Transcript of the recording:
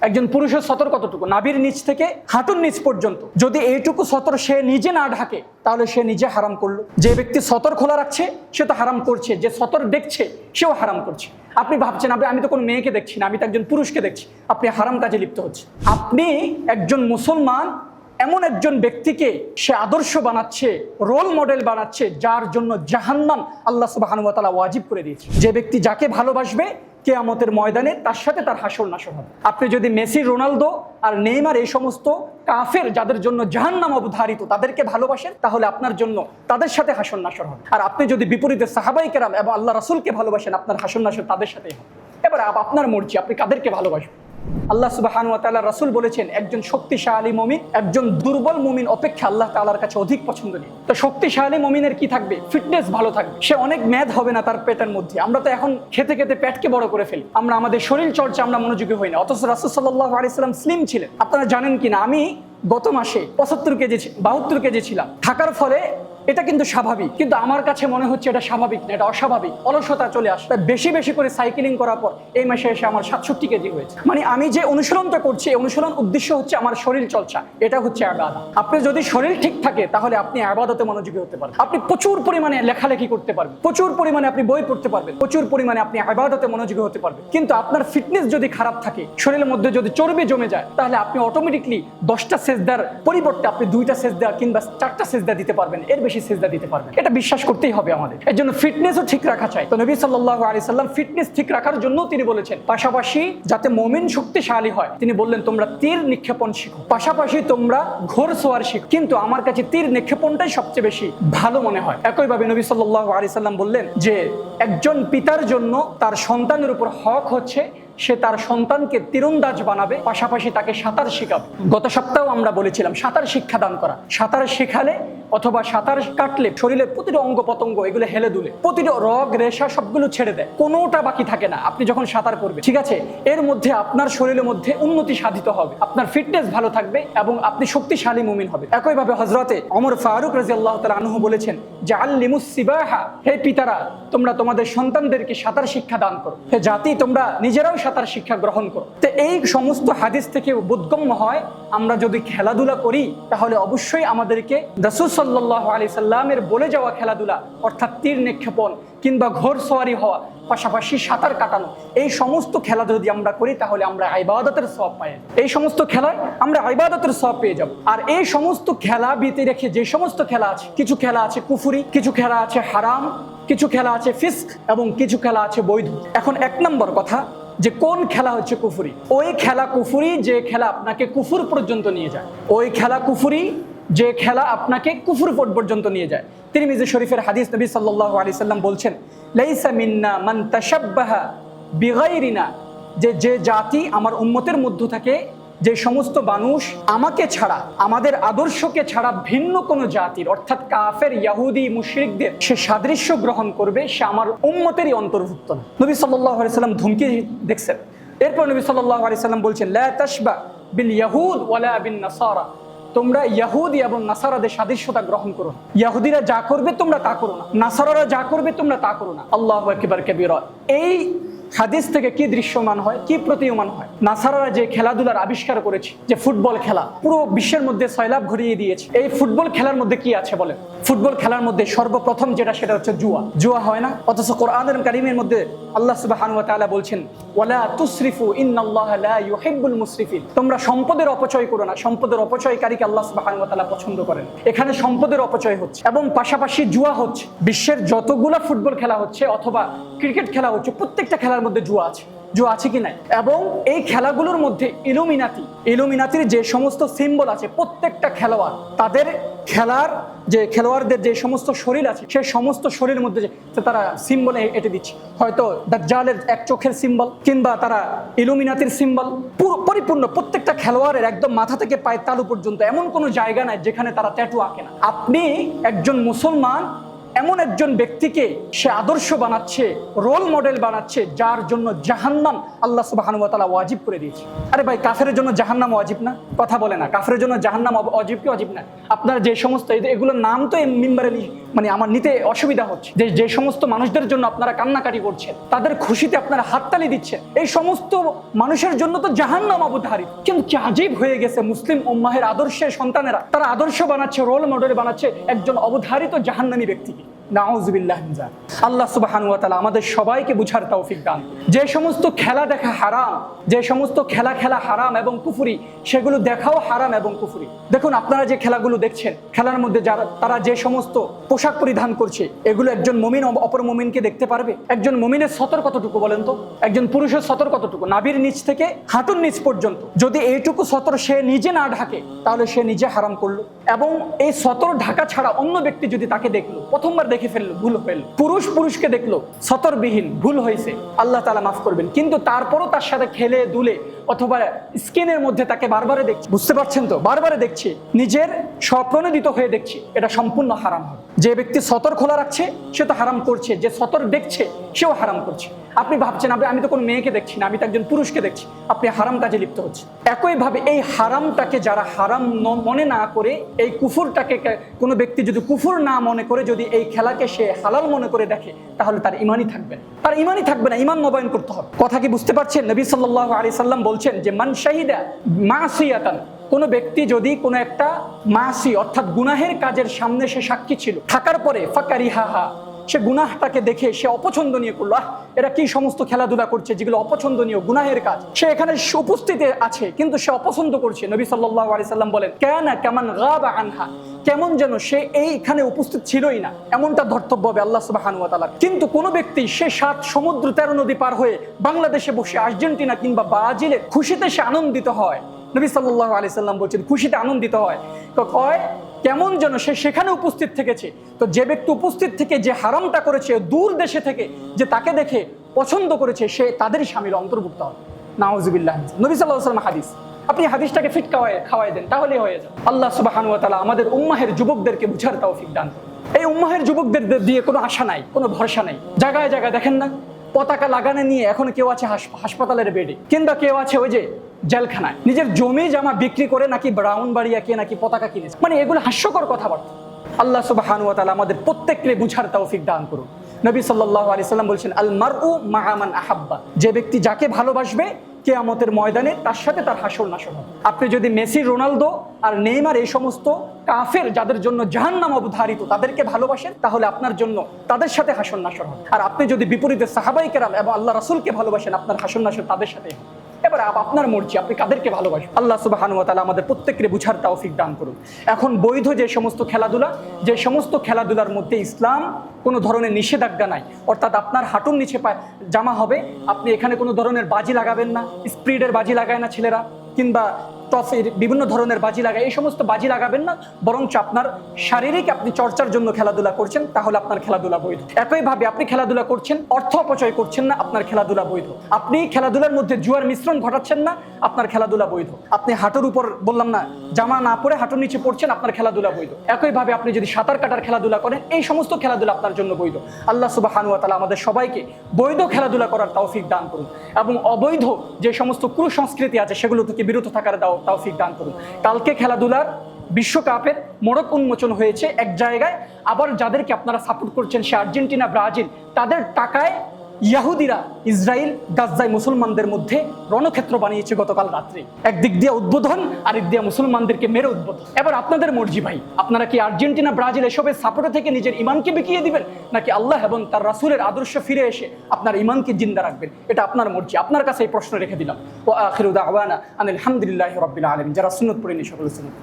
একজন পুরুষের সতর কতটুকু? নাভির নিচ থেকে হাঁটুর নিচ পর্যন্ত। যদি এইটুকু সতর সে নিজে না ঢাকে তাহলে সে নিজে হারাম করলো। যে ব্যক্তি সতর খোলা রাখছে সে তো হারাম করছে, যে সতর দেখছে সেও হারাম করছে। আপনি ভাবছেন আমি তো কোনো মেয়েকে দেখছি না, আমি তো একজন পুরুষকে দেখছি, আপনি হারাম কাজে লিপ্ত হচ্ছে। আপনি একজন মুসলমান এমন একজন ব্যক্তিকে সে আদর্শ বানাচ্ছে, রোল মডেল বানাচ্ছে, যার জন্য জাহান্নাম আল্লাহ সুবহানাহু ওয়া তাআলা ওয়াজিব করে দিয়েছে। যে ব্যক্তি যাকে ভালোবাসবে কিয়ামতের ময়দানে তার সাথে তার হাসর নাসর হবে। আপনি যদি মেসি, রোনালদো আর নেইমার এই সমস্ত কাফের যাদের জন্য জাহান্নাম অবধারিত তাদেরকে ভালোবাসেন, তাহলে আপনার জন্য তাদের সাথে হাসর নাসর হবে। আর আপনি যদি বিপরীতে সাহাবায়ে কেরাম এবং আল্লাহ রাসূলকে ভালোবাসেন, আপনার হাসর নাসর তাদের সাথেই হবে। এবার আপনার মর্জি, আপনি কাদেরকে ভালোবাসবেন। আল্লাহ সুবহানাহু ওয়া তাআলা রাসূল বলেছেন, একজন শক্তিশালী মুমিন একজন দুর্বল মুমিন অপেক্ষা আল্লাহ তাআলার কাছে অধিক পছন্দনীয়। তো শক্তিশালী মুমিনের কি থাকবে? ফিটনেস ভালো থাকবে, সে অনেক মেদ হবে না তার পেটের মধ্যে। আমরা তো এখন খেতে খেতে পেটকে বড় করে ফেলি, আমরা আমাদের শরীর চর্চা আমরা মনোযোগী হই না। অথচ রাসূল সাল্লাল্লাহু আলাইহি সাল্লাম স্লিম ছিলেন। আপনারা জানেন কিনা, আমি গত মাসে ৭৫ কেজি ৭২ কেজি ছিলাম। থাকার ফলে এটা কিন্তু স্বাভাবিক, কিন্তু আমার কাছে মনে হচ্ছে এটা স্বাভাবিক না, এটা অস্বাভাবিক। অলসতা চলে আসে। বেশি বেশি করে সাইকেলিং করার পর এই মাসে এসে আমার ৬৭ কেজি হয়েছে। মানে আমি যে অনুশীলনটা করছি, এই অনুশীলন উদ্দেশ্য হচ্ছে আমার শরীর চর্চা, এটা হচ্ছে ইবাদত। আপনি যদি শরীর ঠিক থাকে তাহলে আপনি ইবাদতে মনোযোগী হতে পারবেন। আপনি প্রচুর পরিমাণে লেখালেখি করতে পারবেন, প্রচুর পরিমাণে আপনি বই পড়তে পারবেন, প্রচুর পরিমাণে আপনি ইবাদতে মনোযোগী হতে পারবেন। কিন্তু আপনার ফিটনেস যদি খারাপ থাকে, শরীরের মধ্যে যদি চর্বি জমে যায়, তাহলে আপনি অটোমেটিকলি 10টা সেজদার পরিবর্তে আপনি 2টা সেজদা কিংবা 4টা সেজদা দিতে পারবেন, এর বেশি সেজদা দিতে পারবেন। এটা বিশ্বাস করতেই হবে আমাদের। এর জন্য ফিটনেসও ঠিক রাখা চাই। তো নবী সাল্লাল্লাহু আলাইহি সাল্লাম ফিটনেস ঠিক রাখার জন্য তিনি বলেছেন, পাশাপাশি যাতে মুমিন শক্তিশালী হয়, তিনি বললেন তোমরা তীর নিক্ষেপণ শিখো, পাশাপাশি তোমরা ঘোড়সওয়ার শিখো। কিন্তু আমার কাছে তীর নিক্ষেপণটাই সবচেয়ে বেশি ভালো মনে হয়। একইভাবে নবী সাল্লাল্লাহু আলাইহি সাল্লাম বললেন যে একজন পিতার জন্য তার সন্তানের উপর হক হচ্ছে সে তার সন্তানকে তীরন্দাজ বানাবে, পাশাপাশি তাকে সাঁতার শেখাবে। গত সপ্তাহেও আমরা বলেছিলাম সাঁতার শিক্ষা দান করা। সাঁতার শেখালে অথবা সাঁতার কাটলে শরীরের প্রতিটা অঙ্গ প্রত্যঙ্গ এগুলো হেলে দুলে, প্রতিটা রগ রেশা সবগুলো ছেড়ে দেয়, কোনোটা বাকি থাকে না আপনি যখন সাঁতার করবেন। ঠিক আছে, এর মধ্যে আপনার শরীরের মধ্যে উন্নতি সাধিত হবে, আপনার ফিটনেস ভালো থাকবে এবং আপনি শক্তিশালী মুমিন হবে। একইভাবে হযরতে ওমর ফারুক রাদিয়াল্লাহু তাআলা আনহু বলেছেন যে আল্লিমুস সিবাহা, হে পিতারা তোমরা তোমাদের সন্তানদেরকে সাঁতার শিক্ষা দান করো, হে জাতি তোমরা নিজেরাও সাঁতার শিক্ষা গ্রহণ করো। তো এই সমস্ত হাদিস থেকে বোধগম্য হয় আমরা যদি খেলাধুলা করি তাহলে অবশ্যই আমাদেরকে রাসূল সাল্লাল্লাহু আলাইহি সাল্লামের বলে যাওয়া খেলাধুলা অর্থাৎ তীর নিক্ষেপণ কিংবা ঘোড়সওয়ারি হওয়া, পাশাপাশি সাঁতার কাটানো, এই সমস্ত খেলা যদি আমরা করি তাহলে আমরা ইবাদতের সওয়াব পাই। এই সমস্ত খেলায় আমরা ইবাদতের সওয়াব পেয়ে যাব। আর এই সমস্ত খেলা ব্যতীত রেখে যে সমস্ত খেলা আছে, কিছু খেলা আছে কুফরি, কিছু খেলা আছে হারাম, কিছু খেলা আছে ফিস্ক এবং কিছু খেলা আছে বৈধ। এখন এক নম্বর কথা যে কোন খেলা হচ্ছে কুফরি? ওই খেলা কুফরি যে খেলা আপনাকে কুফর পর্যন্ত নিয়ে যায়, ওই খেলা কুফরি যে খেলা আপনাকে কুফর পর্যন্ত নিয়ে যায়। তিরমিজি শরীফের হাদিস, নবী সাল্লাল্লাহু আলাইহি সাল্লাম বলছেন লাইসা মিন্না মান তাশাব্বাহা বিগাইরিনা, যে জাতি আমার উম্মতের মধ্য থেকে যে সমস্ত মানুষ আমাকে ছাড়া, আমাদের আদর্শকে ছাড়া ভিন্ন কোন জাতির অর্থাৎ কাফের, ইহুদি, মুশরিকদের সে সাদৃশ্য গ্রহণ করবে, সে আমার উম্মতেরই অন্তর্ভুক্ত না। নবী সাল্লাল্লাহু আলাইহি সাল্লাম ধমকি দেখছেন। এরপর নবী সাল্লাল্লাহু আলাইহি সাল্লাম বলছেন লা তাশবা বিল ইয়াহুদ ওয়ালা বিন নাসারা, তোমরা ইহুদি এবং নাসারাদের সাদৃশ্যতা গ্রহণ করো না। ইহুদিরা যা করবে তোমরা তা করো না, নাসারারা যা করবে তোমরা তা করো না। আল্লাহু আকবার কাবীরা। এই হাদিস থেকে কি দৃশ্যমান হয়, কি প্রতীয়মান হয়? নাসারারা যে খেলাধুলার আবিষ্কার করেছে, যে ফুটবল খেলা পুরো বিশ্বের মধ্যে সয়লাব ঘুরিয়ে দিয়েছে, এই ফুটবল খেলার মধ্যে কি আছে বলেন? ফুটবল খেলার মধ্যে সর্বপ্রথম যেটা সেটা হচ্ছে জুয়া। জুয়া হয় না? অথচ কোরআনুল কারীমের মধ্যে আল্লাহ সুবহানাহু ওয়া তাআলা বলছেন ওয়ালা তুসরিফু ইন্নাল্লাহা লা ইউহিব্বুল মুসরিফিন, তোমরা সম্পদের অপচয় করো না, সম্পদের অপচয়কারীকে আল্লাহ সুবহানাহু ওয়া তাআলা পছন্দ করেন। এখানে সম্পদের অপচয় হচ্ছে এবং পাশাপাশি জুয়া হচ্ছে। বিশ্বের যতগুলা ফুটবল খেলা হচ্ছে অথবা ক্রিকেট খেলা হচ্ছে, প্রত্যেকটা খেলার মধ্যে জুয়া আছে। জুয়া আছে কি নাই? এবং এই খেলাগুলোর মধ্যে ইলুমিনাতির যে সমস্ত সিম্বল আছে, প্রত্যেকটা খেলোয়াড় তাদের খেলার যে খেলোয়াড়দের যে সমস্ত শরীর আছে সেই সমস্ত শরীরের মধ্যে যে তারা সিম্বল এঁটে দিচ্ছে, হয়তো দাজ্জালের এক চোখের সিম্বল কিংবা তারা ইলুমিনাতির সিম্বল। পরিপূর্ণ প্রত্যেকটা খেলোয়াড়ের একদম মাথা থেকে পায়ের তালু পর্যন্ত এমন কোনো জায়গা নাই যেখানে তারা ট্যাটু আঁকে না। আপনি একজন মুসলমান এমন একজন ব্যক্তিকে সে আদর্শ বানাচ্ছে, রোল মডেল বানাচ্ছে, যার জন্য জাহান্নাম আল্লাহ সুবহানাহু ওয়া তাআলা ওয়াজিব করে দিয়েছে। আরে ভাই, কাফেরের জন্য জাহান্নাম ওয়াজিব না? কথা বলে না, কাফেরের জন্য জাহান্নাম ওয়াজিব কি ওয়াজিব না? আপনার যে সমস্ত এগুলোর নাম তো এই মিম্বারে মানে আমার নিতে অসুবিধা হচ্ছে, যে সমস্ত মানুষদের জন্য আপনারা কান্নাকাটি করছেন, তাদের খুশিতে আপনারা হাততালি দিচ্ছেন, এই সমস্ত মানুষের জন্য তো জাহান্নাম অবধারিত। কিন্তু কি আজীব হয়ে গেছে মুসলিম উম্মাহের আদর্শের সন্তানেরা, তারা আদর্শ বানাচ্ছে, রোল মডেল বানাচ্ছে একজন অবধারিত জাহান্নামী ব্যক্তিকে। নাউযুবিল্লাহ মিন যালিক। আল্লাহ সুবহানাহু ওয়া তাআলা আমাদের সবাইকে বুঝার তৌফিক দান। যে সমস্ত খেলা দেখা হারাম, যে সমস্ত খেলা হারাম এবং কুফরি, সেগুলো দেখাও হারাম এবং কুফরি। দেখুন, আপনারা যে খেলাগুলো দেখছেন, খেলার মধ্যে তারা যে সমস্ত পোশাক পরিধান করছে, এগুলো একজন মুমিন অপর মুমিনকে দেখতে পারবে? একজন মুমিনের সতর কতটুকু বলেন তো? একজন পুরুষের সতর কতটুকু? নাভির নিচ থেকে হাঁটুর নিচ পর্যন্ত। যদি এইটুকু সতর সে নিজে না ঢাকে, তাহলে সে নিজে হারাম করলো। এবং এই সতর ঢাকা ছাড়া অন্য ব্যক্তি যদি তাকে দেখলো, প্রথমবার দেখে ফেললো, ভুল ফেললো, পুরুষকে দেখলো সতরবিহীন, ভুল হয়েছে, আল্লাহ তাআলা মাফ করবেন। কিন্তু তারপরও তার সাথে খেলে দুলে অথবা স্কিনের মধ্যে তাকে বারবারে দেখছে, বুঝতে পারছেন তো? বারবারে দেখছে, নিজের স্বপ্রণোদিত হয়ে দেখছে, এটা সম্পূর্ণ হারাম হবে। যে ব্যক্তি সতর খোলা রাখছে সে তো হারাম করছে, যে সতর দেখছে সেও হারাম করছে। আপনি ভাবছেন আমি তো কোনো মেয়েকে দেখছি না, আমি তো একজন পুরুষকে দেখছি, আপনি হারাম কাজে লিপ্ত হচ্ছে। একইভাবে এই হারামটাকে যারা হারাম মনে না করে, এই কুফুরটাকে কোনো ব্যক্তি যদি কুফুর না মনে করে, যদি এই খেলাকে সে হালাল মনে করে দেখে, তাহলে তার ইমানই থাকবে না, তার ইমানই থাকবে না। ইমান নবায়ন করতে হবে। কথা কি বুঝতে পারছেন? নবী সাল্লাল্লাহু আলাইহি সাল্লাম বলছেন যে মান শাহিদা মাসিয়াতান, কোনো ব্যক্তি যদি কোনো একটা মাসি অর্থাৎ গুনাহের কাজের সামনে সে সাক্ষী ছিল, থাকার পরে ফাকারিহাহা, সে গুনাহটাকে দেখে সে অপছন্দনীয় করলো, এরা কি সমস্ত খেলাধুলা করছে যেগুলো অপছন্দনীয় গুনাহের কাজ, সে এখানে উপস্থিত আছে কিন্তু সে অপছন্দ করছে। নবী সাল্লাল্লাহু আলাইহি সাল্লাম বলেন কানা কামান গাবা আনহা, কেমন যেন সে এইখানে উপস্থিত ছিলই না, এমনটা ধর্তব্য হবে আল্লাহ সুবহানাহু ওয়া তাআলা। কিন্তু কোনো ব্যক্তি সে 7 সমুদ্র 13 নদী পার হয়ে বাংলাদেশে বসে আর্জেন্টিনা কিংবা ব্রাজিলের খুশিতে সে আনন্দিত হয়, নবী সাল্লাল্লাহু আলাইহি সাল্লাম বলছেন খুশিতে আনন্দিত হয়, তো কয় কেমন যেন সে সেখানে উপস্থিত থেকেছে। তো যে ব্যক্তি উপস্থিত থেকে যে হারামটা করেছে, দূর দেশে থেকে যে তাকে দেখে পছন্দ করেছে, সে তাদেরই শামিল অন্তর্ভুক্ত হবে। নাউযুবিল্লাহ। নবী সাল্লাল্লাহু আলাইহি ওয়াসাল্লাম হাদিস, আপনি হাদিসটাকে ফিট খাওয়াই দেন, তাহলেই হয়ে যাবে। আল্লাহ সুবহানাহু ওয়া তাআলা আমাদের উম্মাহের যুবকদেরকে বুঝার তৌফিক দান করুন। এই উম্মাহের যুবকদের দিয়ে কোনো আশা নাই, কোনো ভরসা নাই। জায়গায় জায়গায় দেখেন না, পতাকা লাগানো নিয়ে এখন কেউ আছে হাসপাতালের বেডে, কিংবা কেউ আছে ওই যে জেলখানায়, নিজের জমি জামা বিক্রি করে নাকি ব্রাউনবাড়িয়া কে নাকি পতাকা কিনেছে। মানে এগুলো হাস্যকর কথাবার্তা। আল্লাহ সুবহানাহু ওয়া তাআলা আমাদের প্রত্যেককে বুঝার তৌফিক দান করুন। নবী সাল্লাল্লাহু আলাইহি সাল্লাম বলছেন আল মারউ মা'a মান আহাব্বা, যে ব্যক্তি যাকে ভালোবাসবে কিয়ামতের ময়দানে তার সাথে তার হাসর নাসর হবে। আপনি যদি মেসি, রোনালদো আর নেইমার এই সমস্ত কাফের যাদের জন্য জাহান্নাম অবধারিত তাদেরকে ভালোবাসেন, তাহলে আপনার জন্য তাদের সাথে হাসর নাসর হবে। আর আপনি যদি বিপরীতে সাহাবায়ে কেরাম এবং আল্লাহ রাসূলকে ভালোবাসেন, আপনার হাসর নাসর তাদের সাথে হবে। এবার আপনার মর্জি, আপনি কাদেরকে ভালোবাসেন। আল্লাহ সুবহানাহু ওয়া তাআলা আমাদের প্রত্যেককে বুঝার তৌফিক দান করুন। এখন বৈধ যে সমস্ত খেলাধুলা, যে সমস্ত খেলাধুলার মধ্যে ইসলাম কোনো ধরনের নিষেধাজ্ঞা নাই, অর্থাৎ আপনার হাঁটুর নিচে জামা হবে, আপনি এখানে কোনো ধরনের বাজি লাগাবেন না, স্পিডের বাজি লাগায় না ছেলেরা, কিংবা টফির বিভিন্ন ধরনের বাজি লাগায়, এই সমস্ত বাজি লাগাবেন না, বরঞ্চ আপনার শারীরিক আপনি চর্চার জন্য খেলাধুলা করছেন, তাহলে আপনার খেলাধুলা বৈধ। একইভাবে আপনি খেলাধুলা করছেন, অর্থ অপচয় করছেন না, আপনার খেলাধুলা বৈধ। আপনি খেলাধুলার মধ্যে জুয়ার মিশ্রণ ঘটাচ্ছেন না, আপনার খেলাধুলা বৈধ। আপনি হাঁটুর উপর বললাম না, জামা না পরে হাঁটুর নিচে পড়ছেন, আপনার খেলাধুলা বৈধ। একইভাবে আপনি যদি সাঁতার কাটার খেলাধুলা করেন, এই সমস্ত খেলাধুলা আপনার জন্য বৈধ। আল্লাহ সুবহানাহু ওয়া তাআলা আমাদের সবাইকে বৈধ খেলাধুলা করার তৌফিক দান করুন এবং অবৈধ যে সমস্ত কুসংস্কৃতি আছে সেগুলো থেকে বিরত থাকার তৌফিক দান করুন। কালকে খেলাধুলার বিশ্বকাপের মোড়ক উন্মোচন হয়েছে এক জায়গায়, আবার যাদেরকে আপনারা সাপোর্ট করছেন সে আর্জেন্টিনা, ব্রাজিল, তাদের টাকায় ইহুদিরা ইসরায়েল গাজায় মুসলমানদের মধ্যে রণক্ষেত্র বানিয়েছে গতকাল রাত্রে। একদিক দিয়ে উদ্বোধন, আরেক দিয়ে মুসলমানদেরকে মেরে উদ্বোধন। এবার আপনাদের মর্জি ভাই, আপনারা কি আর্জেন্টিনা, ব্রাজিল এসবের সাপোর্টে থেকে নিজের ইমানকে বিকিয়ে দিবেন, নাকি আল্লাহ এবং তার রাসূলের আদর্শ ফিরে এসে আপনার ইমানকে জিন্দা রাখবেন? এটা আপনার মর্জি। আপনার কাছে এই প্রশ্ন রেখে দিলাম। ওয়া আখিরু দাওয়ানা আনিল হামদুলিল্লাহি রাব্বিল আলামিন। যারা সুন্নাত পড়েনি সকলে সুন্নাত